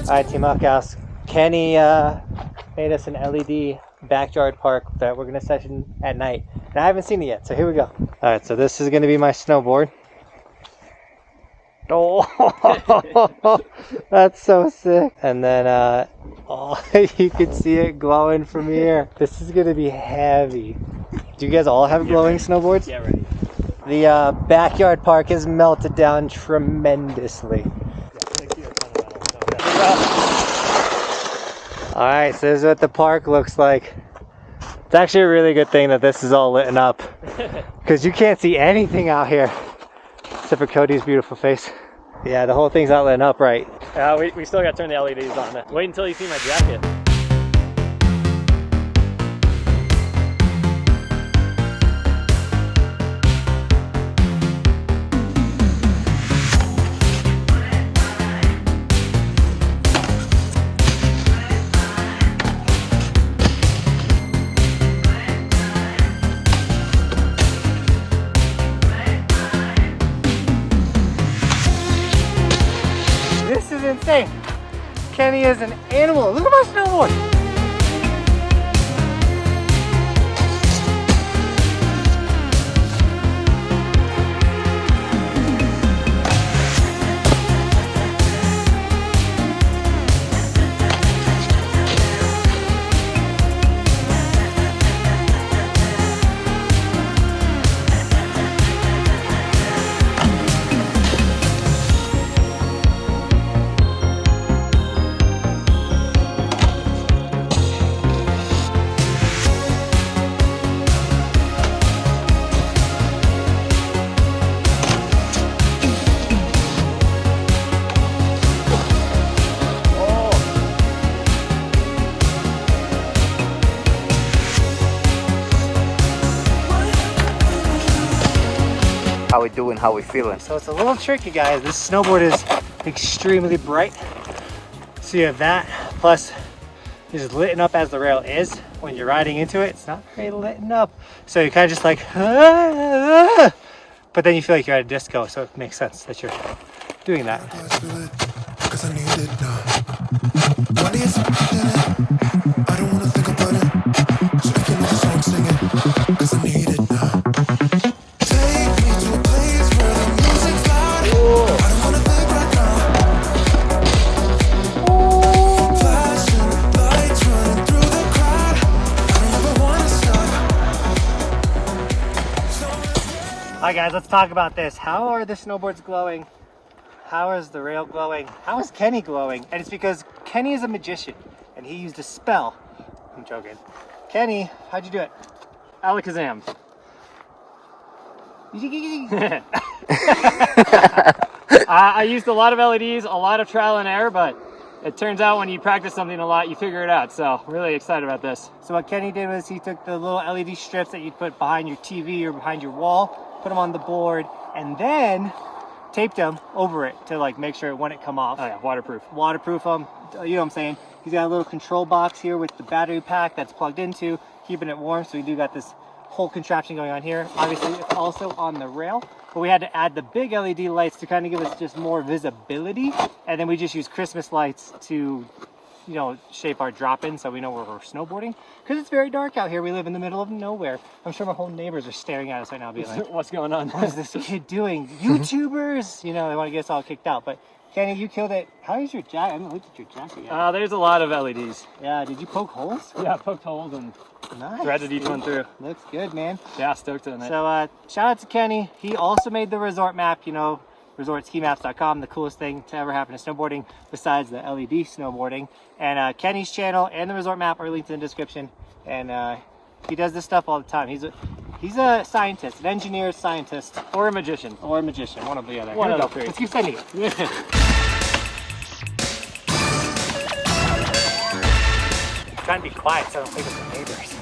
Alright, Team Buckhouse. Kenny made us an LED backyard park that we're going to session at night. And I haven't seen it yet, so here we go. Alright, so this is going to be my snowboard. Oh, that's so sick. And then oh, you can see it glowing from here. This is going to be heavy. Do you guys all have glowing snowboards? Get ready. The backyard park is melted down tremendously. Alright, so this is what the park looks like. It's actually a really good thing that this is all lit up, because you can't see anything out here except for Cody's beautiful face. Yeah, the whole thing's not lit up right. We still got to turn the LEDs on. Wait until you see my jacket. This is insane. Kenny is an animal. Look at my snowboard. How we doing, how we feeling. So it's a little tricky, guys. This snowboard is extremely bright. So you have that, plus it's lit up as the rail is. When you're riding into it, it's not very lit up. So you're kind of just like, but then you feel like you're at a disco, so it makes sense that you're doing that. Alright guys, let's talk about this. How are the snowboards glowing? How is the rail glowing? How is Kenny glowing? And it's because Kenny is a magician and he used a spell. I'm joking. Kenny, how'd you do it? Alakazam. I used a lot of LEDs, a lot of trial and error, but it turns out when you practice something a lot, you figure it out. So really excited about this. So what Kenny did was he took the little LED strips that you'd put behind your TV or behind your wall, put them on the board, and then taped them over it to like make sure it wouldn't come off. Oh yeah, waterproof. Waterproof them, you know what I'm saying? He's got a little control box here with the battery pack that's plugged into, keeping it warm. So we do got this whole contraption going on here. Obviously it's also on the rail, but we had to add the big LED lights to kind of give us just more visibility. And then we just use Christmas lights to, you know, shape our drop-in so we know where we're snowboarding. Because it's very dark out here. We live in the middle of nowhere. I'm sure my whole neighbors are staring at us right now being like, what's going on? What is this kid doing? YouTubers! You know, they want to get us all kicked out. But Kenny, you killed it. How is your jacket? I haven't looked at your jacket yet. There's a lot of LEDs. Yeah, did you poke holes? Yeah, poked holes and nice, threaded each one through. Looks good, man. Yeah, stoked on it. So shout out to Kenny. He also made the resort map, you know, resortskimaps.com, the coolest thing to ever happen to snowboarding besides the LED snowboarding. And Kenny's channel and the resort map are linked in the description. And he does this stuff all the time. He's a scientist, an engineer, scientist. Or a magician. Or a magician, one of the other. One of the three. Let's keep sending it. Trying to be quiet so I don't think of the neighbors.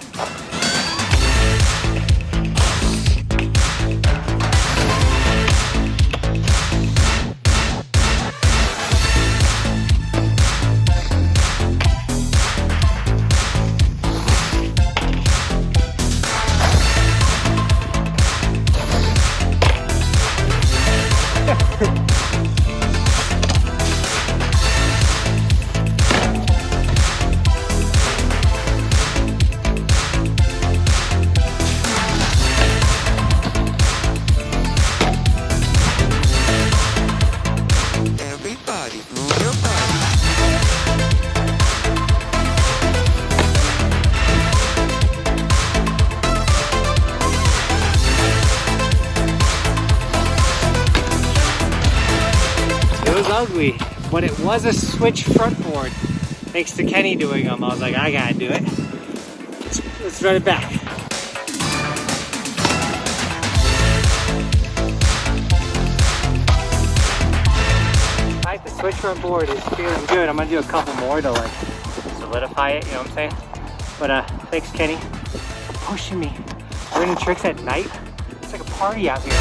party. Move your body. It was ugly, but it was a switch front board. Thanks to Kenny doing them, I was like, I gotta do it. Let's run it back. Alright, the switch front board is feeling good. I'm gonna do a couple more to like solidify it, you know what I'm saying? But thanks Kenny for pushing me. Learning tricks at night. It's like a party out here.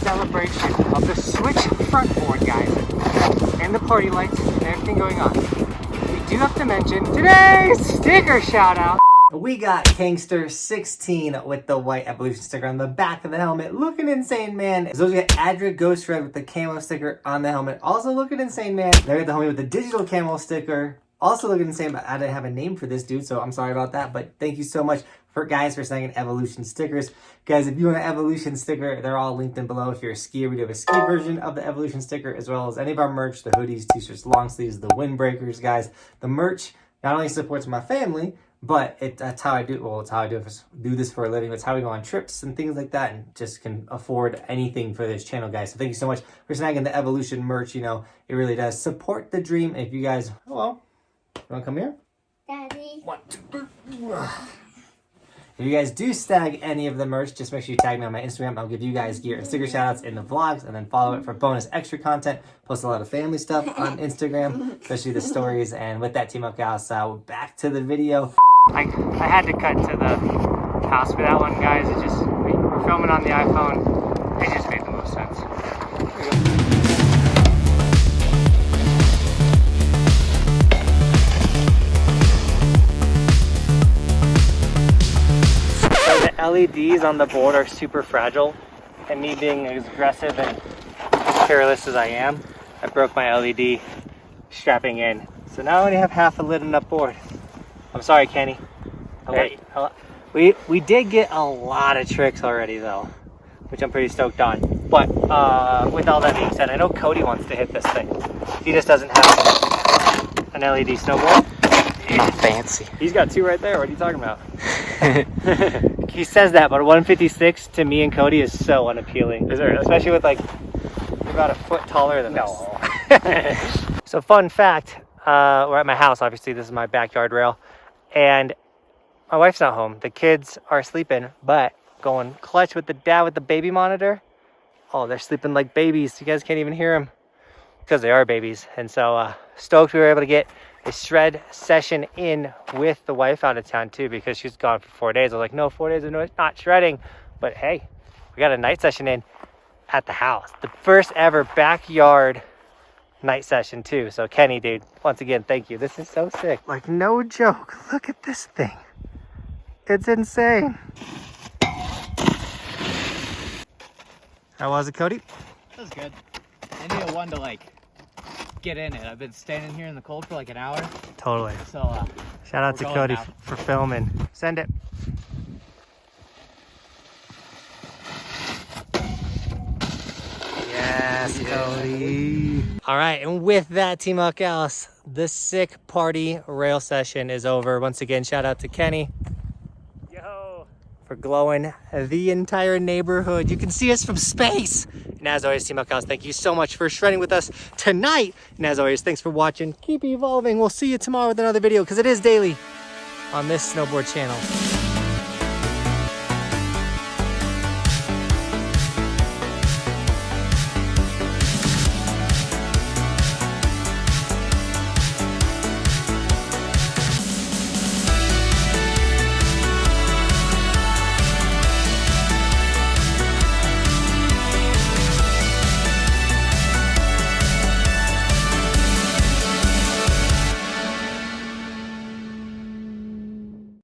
Celebration of the switch front board, guys, and the party lights and everything going on. We do have to mention today's sticker shout out. We got Kangster 16 with the white evolution sticker on the back of the helmet, looking insane, man. As well as we got Adra Ghost Red with the camo sticker on the helmet, also looking insane, man. There we got the homie with the digital camo sticker, also looking insane, but I didn't have a name for this dude, so I'm sorry about that. But thank you so much for sending evolution stickers. Guys, if you want an evolution sticker, they're all linked in below. If you're a skier, we do have a ski version of the evolution sticker, as well as any of our merch, the hoodies, t-shirts, long sleeves, the windbreakers, guys. The merch not only supports my family, but that's how I do, well, it's how I do this for a living. It's how we go on trips and things like that, and just can afford anything for this channel, guys. So thank you so much for snagging the evolution merch. You know, it really does support the dream. If you guys, hello, you wanna come here? Daddy. 1, 2, 3. If you guys do snag any of the merch, just make sure you tag me on my Instagram. I'll give you guys gear and sticker shoutouts in the vlogs, and then follow it for bonus extra content. Post a lot of family stuff on Instagram, especially the stories. And with that, Team Buckhouse, back to the video. I had to cut to the house for that one, guys. It just, we're filming on the iPhone. It just made the most sense. Here we go. LEDs on the board are super fragile, and me being as aggressive and careless as I am, I broke my LED strapping in. So now I only have half a lit up board. I'm sorry, Kenny. We did get a lot of tricks already though, which I'm pretty stoked on. But with all that being said, I know Cody wants to hit this thing. He just doesn't have an LED snowboard. Fancy. He's got 2 right there. What are you talking about? He says that, but 156 to me and Cody is so unappealing. Is there? Especially with like, you're about a foot taller than us. So fun fact, we're at my house, obviously this is my backyard rail, and my wife's not home. The kids are sleeping, but going clutch with the dad with the baby monitor. Oh, they're sleeping like babies. You guys can't even hear them because they are babies. And so stoked we were able to get a shred session in with the wife out of town too, because she's gone for 4 days. I was like, no, 4 days of not shredding. But hey, we got a night session in at the house. The first ever backyard night session too. So Kenny, dude, once again, thank you. This is so sick. Like, no joke. Look at this thing. It's insane. How was it, Cody? That was good. I need a one to like get in it. I've been standing here in the cold for like an hour. Totally. So shout out to Cody now. for filming. Send it. Yes, Cody. All right, and with that, Team Buckhouse, the sick party rail session is over. Once again, shout out to Kenny. Yo. For glowing the entire neighborhood. You can see us from space. And as always, Team Buckhouse, thank you so much for shredding with us tonight. And as always, thanks for watching. Keep evolving. We'll see you tomorrow with another video, because it is daily on this snowboard channel.